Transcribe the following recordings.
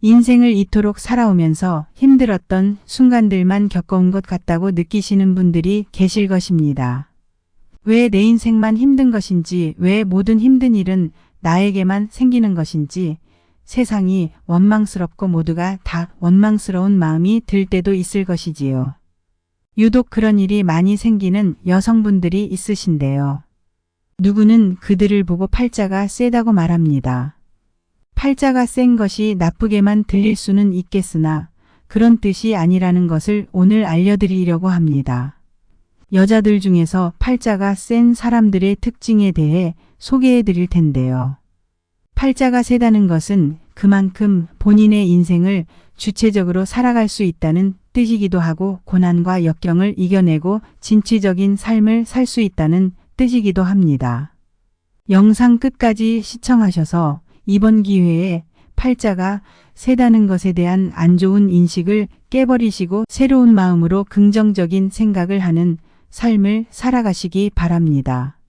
인생을 이토록 살아오면서 힘들었던 순간들만 겪어온 것 같다고 느끼시는 분들이 계실 것입니다. 왜 내 인생만 힘든 것인지, 왜 모든 힘든 일은 나에게만 생기는 것인지, 세상이 원망스럽고 모두가 다 원망스러운 마음이 들 때도 있을 것이지요. 유독 그런 일이 많이 생기는 여성분들이 있으신데요. 누구는 그들을 보고 팔자가 세다고 말합니다. 팔자가 센 것이 나쁘게만 들릴 수는 있겠으나 그런 뜻이 아니라는 것을 오늘 알려드리려고 합니다. 여자들 중에서 팔자가 센 사람들의 특징에 대해 소개해 드릴 텐데요. 팔자가 세다는 것은 그만큼 본인의 인생을 주체적으로 살아갈 수 있다는 뜻이기도 하고 고난과 역경을 이겨내고 진취적인 삶을 살 수 있다는 뜻이기도 합니다. 영상 끝까지 시청하셔서 이번 기회에 팔자가 세다는 것에 대한 안 좋은 인식을 깨버리시고 새로운 마음으로 긍정적인 생각을 하는 삶을 살아가시기 바랍니다.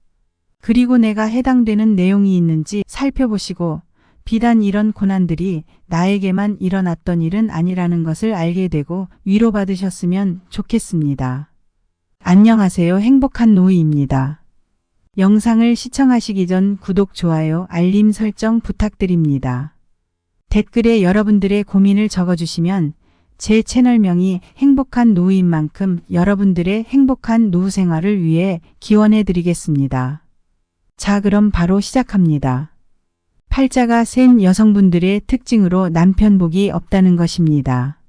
그리고 내가 해당되는 내용이 있는지 살펴보시고 비단 이런 고난들이 나에게만 일어났던 일은 아니라는 것을 알게 되고 위로받으셨으면 좋겠습니다. 안녕하세요. 행복한 노이입니다. 영상을 시청하시기 전 구독, 좋아요, 알림 설정 부탁드립니다. 댓글에 여러분들의 고민을 적어주시면 제 채널명이 행복한 노후인 만큼 여러분들의 행복한 노후 생활을 위해 기원해 드리겠습니다. 자, 그럼 바로 시작합니다. 팔자가 센 여성분들의 특징으로 남편 복이 없다는 것입니다.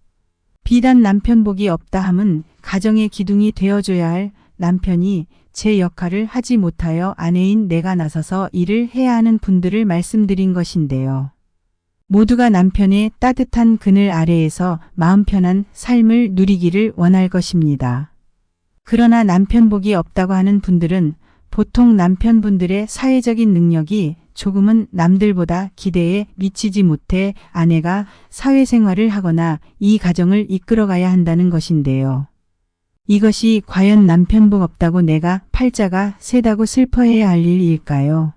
비단 남편 복이 없다 함은 가정의 기둥이 되어줘야 할 남편이 제 역할을 하지 못하여 아내인 내가 나서서 일을 해야 하는 분들을 말씀드린 것인데요. 모두가 남편의 따뜻한 그늘 아래에서 마음 편한 삶을 누리기를 원할 것입니다. 그러나 남편 복이 없다고 하는 분들은 보통 남편분들의 사회적인 능력이 조금은 남들보다 기대에 미치지 못해 아내가 사회생활을 하거나 이 가정을 이끌어가야 한다는 것인데요. 이것이 과연 남편 복 없다고 내가 팔자가 세다고 슬퍼해야 할 일일까요?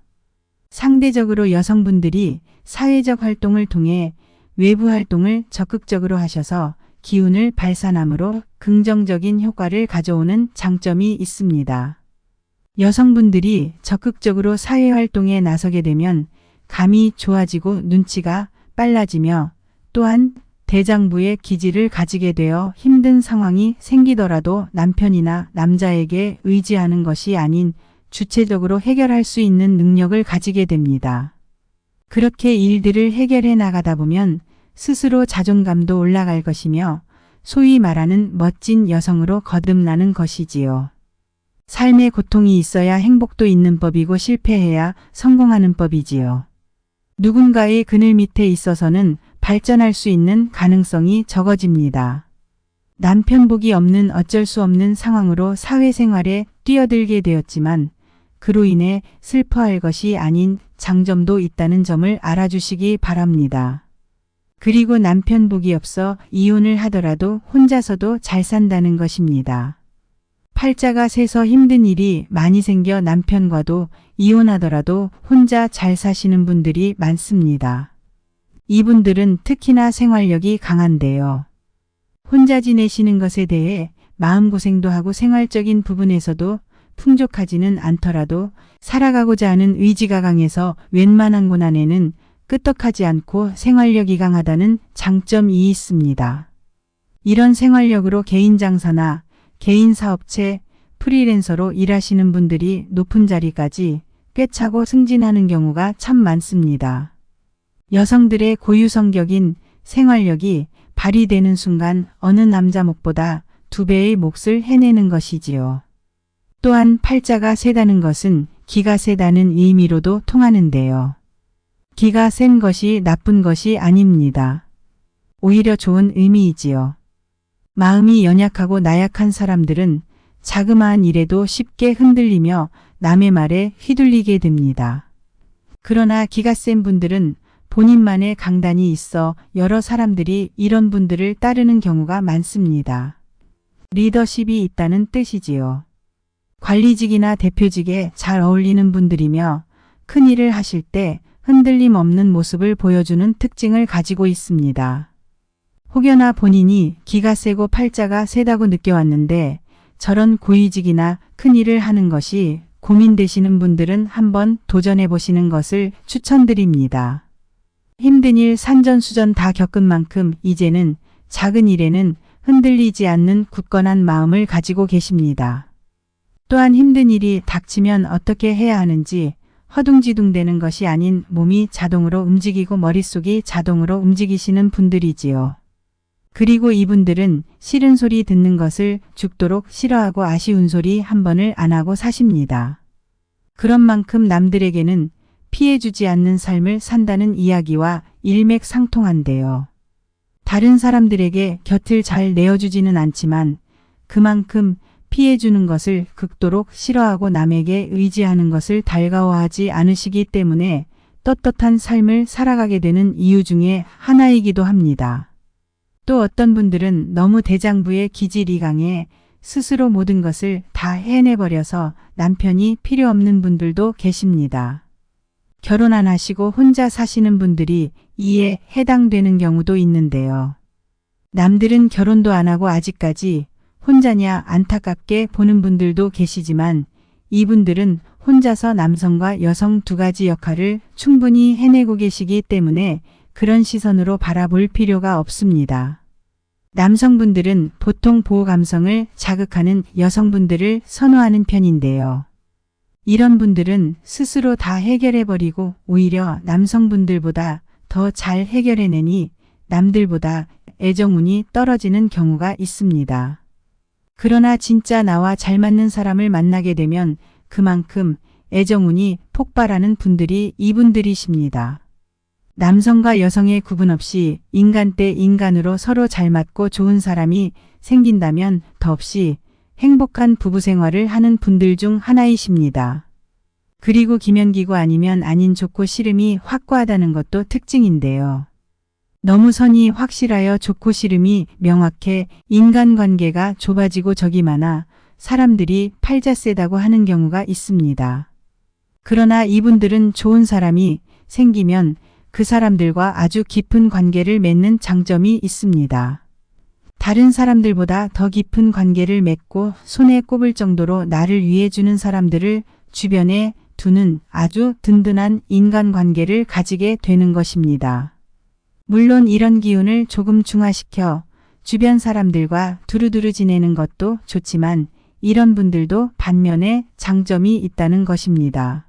상대적으로 여성분들이 사회적 활동을 통해 외부 활동을 적극적으로 하셔서 기운을 발산함으로 긍정적인 효과를 가져오는 장점이 있습니다. 여성분들이 적극적으로 사회활동에 나서게 되면 감이 좋아지고 눈치가 빨라지며 또한 대장부의 기질을 가지게 되어 힘든 상황이 생기더라도 남편이나 남자에게 의지하는 것이 아닌 주체적으로 해결할 수 있는 능력을 가지게 됩니다. 그렇게 일들을 해결해 나가다 보면 스스로 자존감도 올라갈 것이며 소위 말하는 멋진 여성으로 거듭나는 것이지요. 삶의 고통이 있어야 행복도 있는 법이고 실패해야 성공하는 법이지요. 누군가의 그늘 밑에 있어서는 발전할 수 있는 가능성이 적어집니다. 남편 복이 없는 어쩔 수 없는 상황으로 사회생활에 뛰어들게 되었지만 그로 인해 슬퍼할 것이 아닌 장점도 있다는 점을 알아주시기 바랍니다. 그리고 남편 복이 없어 이혼을 하더라도 혼자서도 잘 산다는 것입니다. 팔자가 세서 힘든 일이 많이 생겨 남편과도 이혼하더라도 혼자 잘 사시는 분들이 많습니다. 이분들은 특히나 생활력이 강한데요. 혼자 지내시는 것에 대해 마음고생도 하고 생활적인 부분에서도 풍족하지는 않더라도 살아가고자 하는 의지가 강해서 웬만한 고난에는 끄떡하지 않고 생활력이 강하다는 장점이 있습니다. 이런 생활력으로 개인 장사나 개인 사업체, 프리랜서로 일하시는 분들이 높은 자리까지 꿰차고 승진하는 경우가 참 많습니다. 여성들의 고유 성격인 생활력이 발휘되는 순간 어느 남자 목보다 2배의 몫을 해내는 것이지요. 또한 팔자가 세다는 것은 기가 세다는 의미로도 통하는데요. 기가 센 것이 나쁜 것이 아닙니다. 오히려 좋은 의미이지요. 마음이 연약하고 나약한 사람들은 자그마한 일에도 쉽게 흔들리며 남의 말에 휘둘리게 됩니다. 그러나 기가 센 분들은 본인만의 강단이 있어 여러 사람들이 이런 분들을 따르는 경우가 많습니다. 리더십이 있다는 뜻이지요. 관리직이나 대표직에 잘 어울리는 분들이며 큰 일을 하실 때 흔들림 없는 모습을 보여주는 특징을 가지고 있습니다. 혹여나 본인이 기가 세고 팔자가 세다고 느껴왔는데 저런 고위직이나 큰일을 하는 것이 고민되시는 분들은 한번 도전해 보시는 것을 추천드립니다. 힘든 일 산전수전 다 겪은 만큼 이제는 작은 일에는 흔들리지 않는 굳건한 마음을 가지고 계십니다. 또한 힘든 일이 닥치면 어떻게 해야 하는지 허둥지둥대는 것이 아닌 몸이 자동으로 움직이고 머릿속이 자동으로 움직이시는 분들이지요. 그리고 이분들은 싫은 소리 듣는 것을 죽도록 싫어하고 아쉬운 소리 한 번을 안 하고 사십니다. 그런 만큼 남들에게는 피해주지 않는 삶을 산다는 이야기와 일맥상통한데요. 다른 사람들에게 곁을 잘 내어주지는 않지만 그만큼 피해주는 것을 극도록 싫어하고 남에게 의지하는 것을 달가워하지 않으시기 때문에 떳떳한 삶을 살아가게 되는 이유 중에 하나이기도 합니다. 또 어떤 분들은 너무 대장부의 기질이 강해 스스로 모든 것을 다 해내버려서 남편이 필요 없는 분들도 계십니다. 결혼 안 하시고 혼자 사시는 분들이 이에 해당되는 경우도 있는데요. 남들은 결혼도 안 하고 아직까지 혼자냐 안타깝게 보는 분들도 계시지만 이분들은 혼자서 남성과 여성 두 가지 역할을 충분히 해내고 계시기 때문에 그런 시선으로 바라볼 필요가 없습니다. 남성분들은 보통 보호 감성을 자극하는 여성분들을 선호하는 편인데요. 이런 분들은 스스로 다 해결해버리고 오히려 남성분들보다 더 잘 해결해내니 남들보다 애정운이 떨어지는 경우가 있습니다. 그러나 진짜 나와 잘 맞는 사람을 만나게 되면 그만큼 애정운이 폭발하는 분들이 이분들이십니다. 남성과 여성의 구분 없이 인간 대 인간으로 서로 잘 맞고 좋은 사람이 생긴다면 더없이 행복한 부부 생활을 하는 분들 중 하나이십니다. 그리고 기면기고 아니면 아닌 좋고 싫음이 확고하다는 것도 특징인데요. 너무 선이 확실하여 좋고 싫음이 명확해 인간관계가 좁아지고 적이 많아 사람들이 팔자 세다고 하는 경우가 있습니다. 그러나 이분들은 좋은 사람이 생기면 그 사람들과 아주 깊은 관계를 맺는 장점이 있습니다. 다른 사람들보다 더 깊은 관계를 맺고 손에 꼽을 정도로 나를 위해주는 사람들을 주변에 두는 아주 든든한 인간관계를 가지게 되는 것입니다. 물론 이런 기운을 조금 중화시켜 주변 사람들과 두루두루 지내는 것도 좋지만 이런 분들도 반면에 장점이 있다는 것입니다.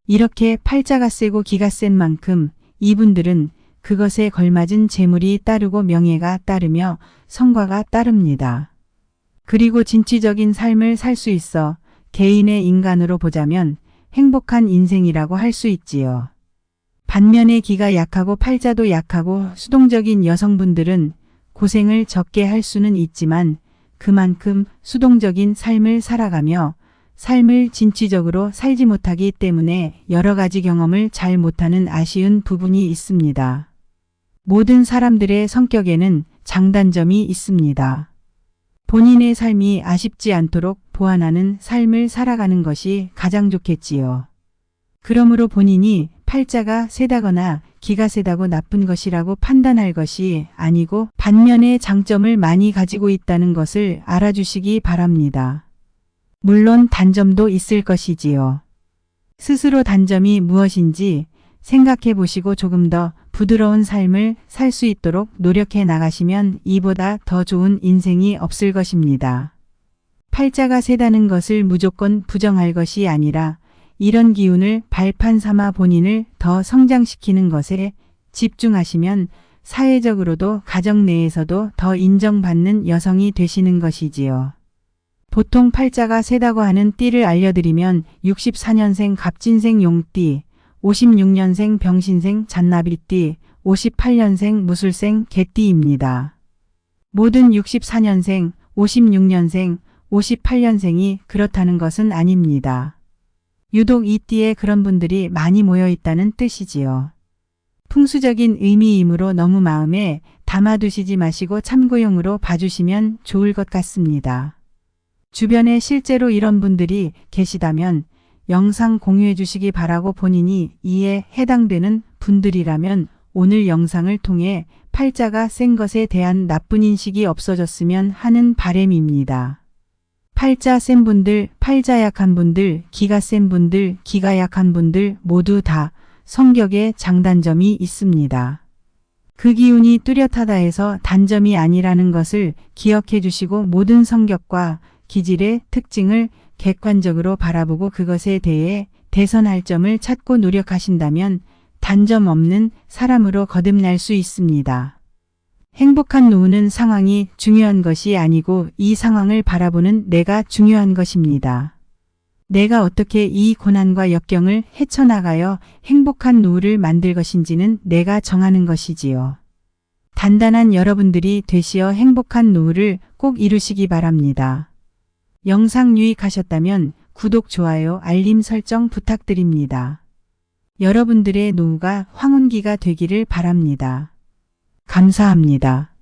이렇게 팔자가 세고 기가 센 만큼 이분들은 그것에 걸맞은 재물이 따르고 명예가 따르며 성과가 따릅니다. 그리고 진취적인 삶을 살 수 있어 개인의 인간으로 보자면 행복한 인생이라고 할 수 있지요. 반면에 기가 약하고 팔자도 약하고 수동적인 여성분들은 고생을 적게 할 수는 있지만 그만큼 수동적인 삶을 살아가며 삶을 진취적으로 살지 못하기 때문에 여러 가지 경험을 잘 못하는 아쉬운 부분이 있습니다. 모든 사람들의 성격에는 장단점이 있습니다. 본인의 삶이 아쉽지 않도록 보완하는 삶을 살아가는 것이 가장 좋겠지요. 그러므로 본인이 팔자가 세다거나 기가 세다고 나쁜 것이라고 판단할 것이 아니고 반면에 장점을 많이 가지고 있다는 것을 알아주시기 바랍니다. 물론 단점도 있을 것이지요. 스스로 단점이 무엇인지 생각해 보시고 조금 더 부드러운 삶을 살 수 있도록 노력해 나가시면 이보다 더 좋은 인생이 없을 것입니다. 팔자가 세다는 것을 무조건 부정할 것이 아니라 이런 기운을 발판 삼아 본인을 더 성장시키는 것에 집중하시면 사회적으로도 가정 내에서도 더 인정받는 여성이 되시는 것이지요. 보통 팔자가 세다고 하는 띠를 알려드리면 64년생 갑진생 용띠, 56년생 병신생 잔나비띠, 58년생 무술생 개띠입니다. 모든 64년생, 56년생, 58년생이 그렇다는 것은 아닙니다. 유독 이 띠에 그런 분들이 많이 모여 있다는 뜻이지요. 풍수적인 의미이므로 너무 마음에 담아두시지 마시고 참고용으로 봐주시면 좋을 것 같습니다. 주변에 실제로 이런 분들이 계시다면 영상 공유해 주시기 바라고 본인이 이에 해당되는 분들이라면 오늘 영상을 통해 팔자가 센 것에 대한 나쁜 인식이 없어졌으면 하는 바람입니다. 팔자 센 분들, 팔자 약한 분들, 기가 센 분들, 기가 약한 분들 모두 다 성격에 장단점이 있습니다. 그 기운이 뚜렷하다 해서 단점이 아니라는 것을 기억해 주시고 모든 성격과 기질의 특징을 객관적으로 바라보고 그것에 대해 개선할 점을 찾고 노력하신다면 단점 없는 사람으로 거듭날 수 있습니다. 행복한 노후는 상황이 중요한 것이 아니고 이 상황을 바라보는 내가 중요한 것입니다. 내가 어떻게 이 고난과 역경을 헤쳐나가여 행복한 노후를 만들 것인지는 내가 정하는 것이지요. 단단한 여러분들이 되시어 행복한 노후를 꼭 이루시기 바랍니다. 영상 유익하셨다면 구독, 좋아요, 알림 설정 부탁드립니다. 여러분들의 노후가 황혼기가 되기를 바랍니다. 감사합니다.